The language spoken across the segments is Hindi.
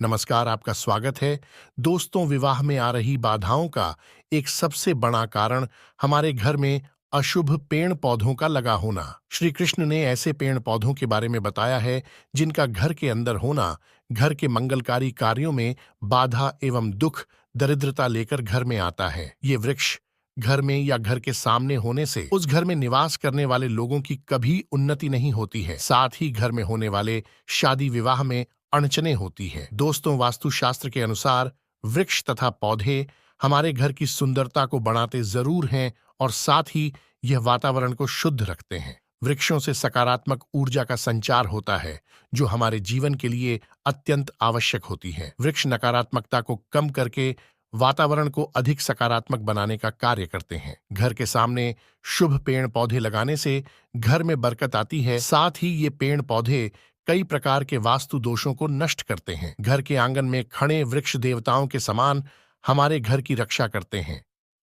नमस्कार, आपका स्वागत है। दोस्तों, विवाह में आ रही बाधाओं का एक सबसे बड़ा कारण हमारे घर में अशुभ पेड़ पौधों का लगा होना। श्री कृष्ण ने ऐसे पेड़ पौधों के बारे में बताया है जिनका घर के अंदर होना घर के मंगलकारी कार्यों में बाधा एवं दुख दरिद्रता लेकर घर में आता है। ये वृक्ष घर में या घर के सामने होने से उस घर में निवास करने वाले लोगों की कभी उन्नति नहीं होती है। साथ ही घर में होने वाले शादी विवाह में अड़चने होती है। दोस्तों, वास्तुशास्त्र के अनुसार वृक्ष तथा पौधे हमारे घर की सुंदरता को बढ़ाते जरूर हैं और साथ ही यह वातावरण को शुद्ध रखते हैं। वृक्षों से सकारात्मक ऊर्जा का संचार होता है जो हमारे जीवन के लिए अत्यंत आवश्यक होती है। वृक्ष नकारात्मकता को कम करके वातावरण को अधिक सकारात्मक बनाने का कार्य करते हैं। घर के सामने शुभ पेड़ पौधे लगाने से घर में बरकत आती है। साथ ही ये पेड़ पौधे कई प्रकार के वास्तु दोषों को नष्ट करते हैं। घर के आंगन में खड़े वृक्ष देवताओं के समान हमारे घर की रक्षा करते हैं।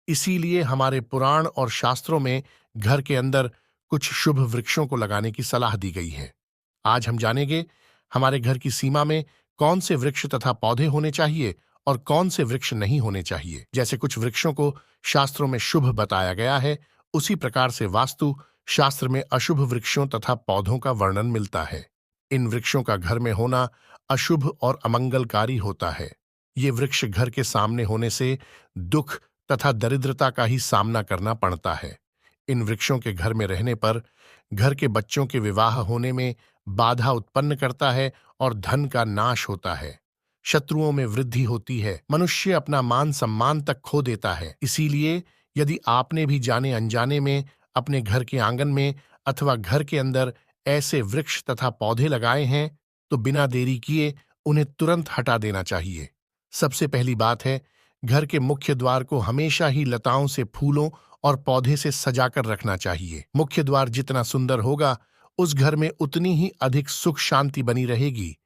इसीलिए हमारे पुराण और शास्त्रों में घर के अंदर कुछ शुभ वृक्षों को लगाने की सलाह दी गई है। आज हम जानेंगे हमारे घर की सीमा में कौन से वृक्ष तथा पौधे होने चाहिए और कौन से वृक्ष नहीं होने चाहिए। जैसे कुछ वृक्षों को शास्त्रों में शुभ बताया गया है, उसी प्रकार से वास्तु शास्त्र में अशुभ वृक्षों तथा पौधों का वर्णन मिलता है। इन वृक्षों का घर में होना अशुभ और अमंगलकारी होता है। ये वृक्ष घर के सामने होने से दुख तथा दरिद्रता का ही सामना करना पड़ता है। इन वृक्षों के घर में रहने पर घर के बच्चों के विवाह होने में बाधा उत्पन्न करता है और धन का नाश होता है। शत्रुओं में वृद्धि होती है। मनुष्य अपना मान सम्मान तक खो देता है। इसीलिए यदि आपने भी जाने अनजाने में अपने घर के आंगन में अथवा घर के अंदर ऐसे वृक्ष तथा पौधे लगाए हैं तो बिना देरी किए उन्हें तुरंत हटा देना चाहिए। सबसे पहली बात है, घर के मुख्य द्वार को हमेशा ही लताओं से, फूलों और पौधे से सजाकर रखना चाहिए। मुख्य द्वार जितना सुंदर होगा उस घर में उतनी ही अधिक सुख शांति बनी रहेगी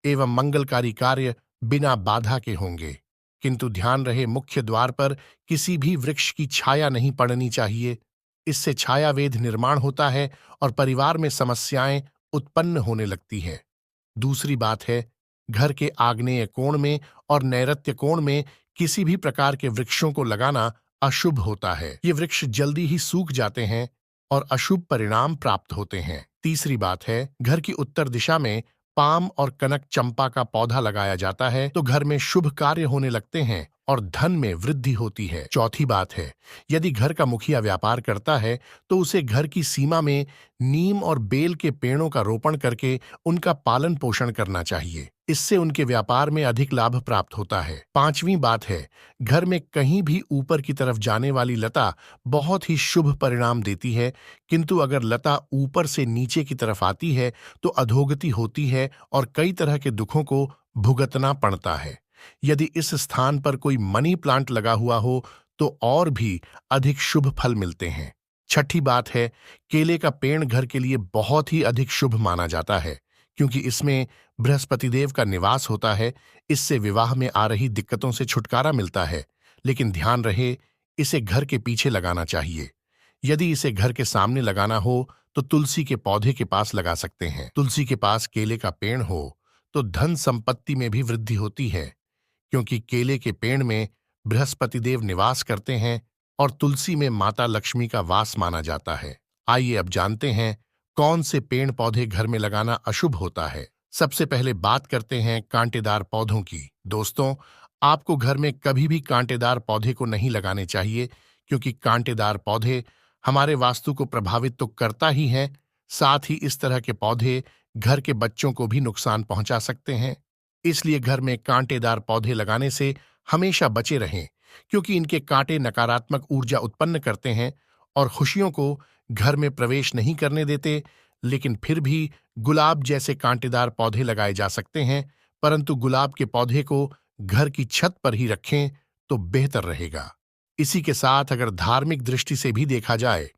एवं मंगलकारी कार्य बिना बाधा के होंगे। किंतु ध्यान रहे, मुख्य द्वार पर किसी भी वृक्ष की छाया नहीं पड़नी चाहिए। इससे छायावेद निर्माण होता है और परिवार में समस्याएं उत्पन्न होने लगती है। दूसरी बात है, घर के आग्नेय कोण में और नैऋत्य कोण में किसी भी प्रकार के वृक्षों को लगाना अशुभ होता है। ये वृक्ष जल्दी ही सूख जाते हैं और अशुभ परिणाम प्राप्त होते हैं। तीसरी बात है, घर की उत्तर दिशा में पाम और कनक चंपा का पौधा लगाया जाता है तो घर में शुभ कार्य होने लगते हैं और धन में वृद्धि होती है। चौथी बात है, यदि घर का मुखिया व्यापार करता है तो उसे घर की सीमा में नीम और बेल के पेड़ों का रोपण करके उनका पालन पोषण करना चाहिए। इससे उनके व्यापार में अधिक लाभ प्राप्त होता है। पांचवी बात है, घर में कहीं भी ऊपर की तरफ जाने वाली लता बहुत ही शुभ परिणाम देती है, किंतु अगर लता ऊपर से नीचे की तरफ आती है तो अधोगति होती है और कई तरह के दुखों को भुगतना पड़ता है। यदि इस स्थान पर कोई मनी प्लांट लगा हुआ हो तो और भी अधिक शुभ फल मिलते हैं। छठी बात है, केले का पेड़ घर के लिए बहुत ही अधिक शुभ माना जाता है क्योंकि इसमें बृहस्पति देव का निवास होता है। इससे विवाह में आ रही दिक्कतों से छुटकारा मिलता है। लेकिन ध्यान रहे, इसे घर के पीछे लगाना चाहिए। यदि इसे घर के सामने लगाना हो तो तुलसी के पौधे के पास लगा सकते हैं। तुलसी के पास केले का पेड़ हो तो धन संपत्ति में भी वृद्धि होती है क्योंकि केले के पेड़ में बृहस्पति देव निवास करते हैं और तुलसी में माता लक्ष्मी का वास माना जाता है। आइए अब जानते हैं कौन से पेड़ पौधे घर में लगाना अशुभ होता है। सबसे पहले बात करते हैं कांटेदार पौधों की। दोस्तों, आपको घर में कभी भी कांटेदार पौधे को नहीं लगाने चाहिए क्योंकि कांटेदार पौधे हमारे वास्तु को प्रभावित तो करता ही है, साथ ही इस तरह के पौधे घर के बच्चों को भी नुकसान पहुंचा सकते हैं। इसलिए घर में कांटेदार पौधे लगाने से हमेशा बचे रहें क्योंकि इनके कांटे नकारात्मक ऊर्जा उत्पन्न करते हैं और खुशियों को घर में प्रवेश नहीं करने देते। लेकिन फिर भी गुलाब जैसे कांटेदार पौधे लगाए जा सकते हैं, परंतु गुलाब के पौधे को घर की छत पर ही रखें तो बेहतर रहेगा। इसी के साथ अगर धार्मिक दृष्टि से भी देखा जाए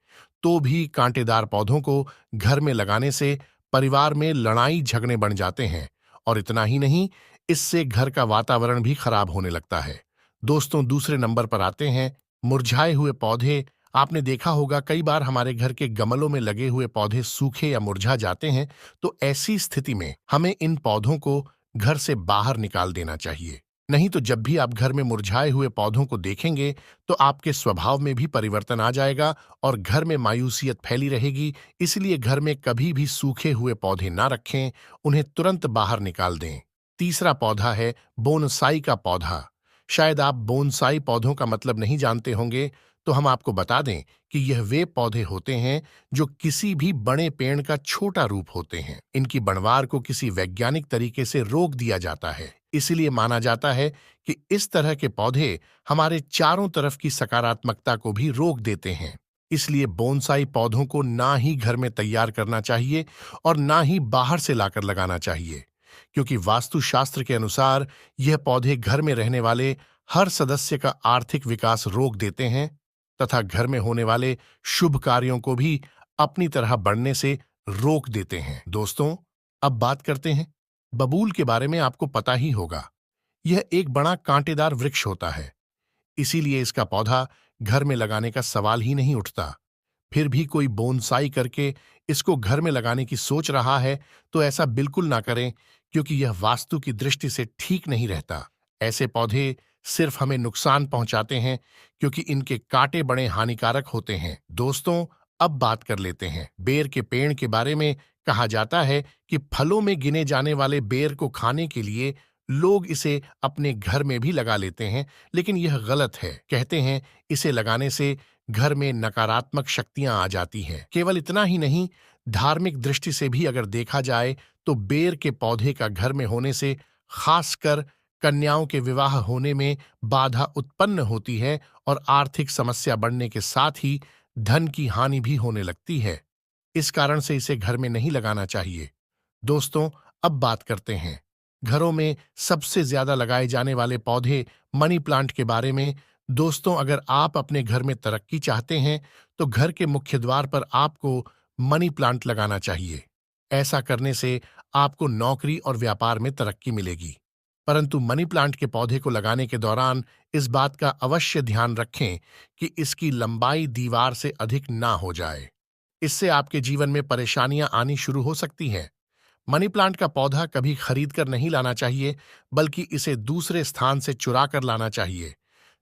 तो भी कांटेदार पौधों को घर में लगाने से परिवार में लड़ाई झगड़े बढ़ जाते हैं और इतना ही नहीं, इससे घर का वातावरण भी खराब होने लगता है। दोस्तों, दूसरे नंबर पर आते हैं मुरझाए हुए पौधे। आपने देखा होगा कई बार हमारे घर के गमलों में लगे हुए पौधे सूखे या मुरझा जाते हैं, तो ऐसी स्थिति में हमें इन पौधों को घर से बाहर निकाल देना चाहिए। नहीं तो जब भी आप घर में मुरझाए हुए पौधों को देखेंगे तो आपके स्वभाव में भी परिवर्तन आ जाएगा और घर में मायूसियत फैली रहेगी। इसलिए घर में कभी भी सूखे हुए पौधे ना रखें, उन्हें तुरंत बाहर निकाल दें। तीसरा पौधा है बोनसाई का पौधा। शायद आप बोनसाई पौधों का मतलब नहीं जानते होंगे, तो हम आपको बता दें कि यह वे पौधे होते हैं जो किसी भी बड़े पेड़ का छोटा रूप होते हैं। इनकी बढ़वार को किसी वैज्ञानिक तरीके से रोक दिया जाता है। इसलिए माना जाता है कि इस तरह के पौधे हमारे चारों तरफ की सकारात्मकता को भी रोक देते हैं। इसलिए बोनसाई पौधों को ना ही घर में तैयार करना चाहिए और ना ही बाहर से लाकर लगाना चाहिए, क्योंकि वास्तुशास्त्र के अनुसार यह पौधे घर में रहने वाले हर सदस्य का आर्थिक विकास रोक देते हैं तथा घर में होने वाले शुभ कार्यों को भी अपनी तरह बढ़ने से रोक देते हैं। दोस्तों, अब बात करते हैं बबूल के बारे में। आपको पता ही होगा, यह एक बड़ा कांटेदार वृक्ष होता है, इसीलिए इसका पौधा घर में लगाने का सवाल ही नहीं उठता। फिर भी कोई बोनसाई करके इसको घर में लगाने की सोच रहा है तो ऐसा बिल्कुल ना करें, क्योंकि यह वास्तु की दृष्टि से ठीक नहीं रहता। ऐसे पौधे सिर्फ हमें नुकसान पहुंचाते हैं, क्योंकि इनके कांटे बड़े हानिकारक होते हैं। दोस्तों, अब बात कर लेते हैं बेर के पेड़ के बारे में। कहा जाता है कि फलों में गिने जाने वाले बेर को खाने के लिए लोग इसे अपने घर में भी लगा लेते हैं, लेकिन यह गलत है। कहते हैं इसे लगाने से घर में नकारात्मक शक्तियां आ जाती हैं। केवल इतना ही नहीं, धार्मिक दृष्टि से भी अगर देखा जाए तो बेर के पौधे का घर में होने से खासकर कन्याओं के विवाह होने में बाधा उत्पन्न होती है और आर्थिक समस्या बढ़ने के साथ ही धन की हानि भी होने लगती है। इस कारण से इसे घर में नहीं लगाना चाहिए। दोस्तों, अब बात करते हैं घरों में सबसे ज्यादा लगाए जाने वाले पौधे मनी प्लांट के बारे में। दोस्तों, अगर आप अपने घर में तरक्की चाहते हैं तो घर के मुख्य द्वार पर आपको मनी प्लांट लगाना चाहिए। ऐसा करने से आपको नौकरी और व्यापार में तरक्की मिलेगी। परंतु मनी प्लांट के पौधे को लगाने के दौरान इस बात का अवश्य ध्यान रखें कि इसकी लंबाई दीवार से अधिक ना हो जाए। इससे आपके जीवन में परेशानियां आनी शुरू हो सकती हैं। मनी प्लांट का पौधा कभी खरीद कर नहीं लाना चाहिए, बल्कि इसे दूसरे स्थान से चुरा कर लाना चाहिए,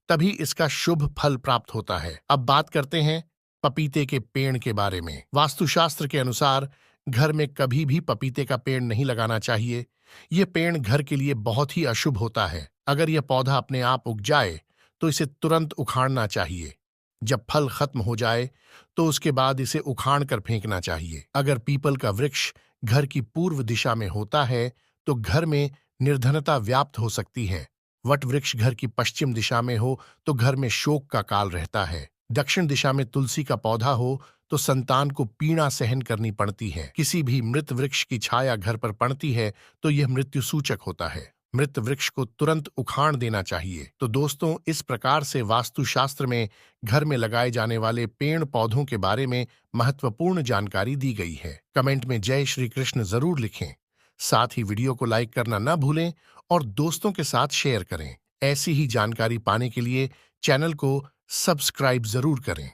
तभी इसका शुभ फल प्राप्त होता है। अब बात करते हैं पपीते के पेड़ के बारे में। वास्तुशास्त्र के अनुसार घर में कभी भी पपीते का पेड़ नहीं लगाना चाहिए। यह पेड़ घर के लिए बहुत ही अशुभ होता है। अगर यह पौधा अपने आप उग जाए तो इसे तुरंत उखाड़ना चाहिए। जब फल खत्म हो जाए तो उसके बाद इसे उखाड़ कर फेंकना चाहिए। अगर पीपल का वृक्ष घर की पूर्व दिशा में होता है तो घर में निर्धनता व्याप्त हो सकती है। वट वृक्ष घर की पश्चिम दिशा में हो तो घर में शोक का काल रहता है। दक्षिण दिशा में तुलसी का पौधा हो तो संतान को पीड़ा सहन करनी पड़ती है। किसी भी मृत वृक्ष की छाया घर पर पड़ती है तो यह मृत्यु सूचक होता है। मृत वृक्ष को तुरंत उखाड़ देना चाहिए। तो दोस्तों, इस प्रकार से वास्तुशास्त्र में घर में लगाए जाने वाले पेड़ पौधों के बारे में महत्वपूर्ण जानकारी दी गई है। कमेंट में जय श्री कृष्ण जरूर लिखें। साथ ही वीडियो को लाइक करना न भूलें और दोस्तों के साथ शेयर करें। ऐसी ही जानकारी पाने के लिए चैनल को सब्सक्राइब जरूर करें।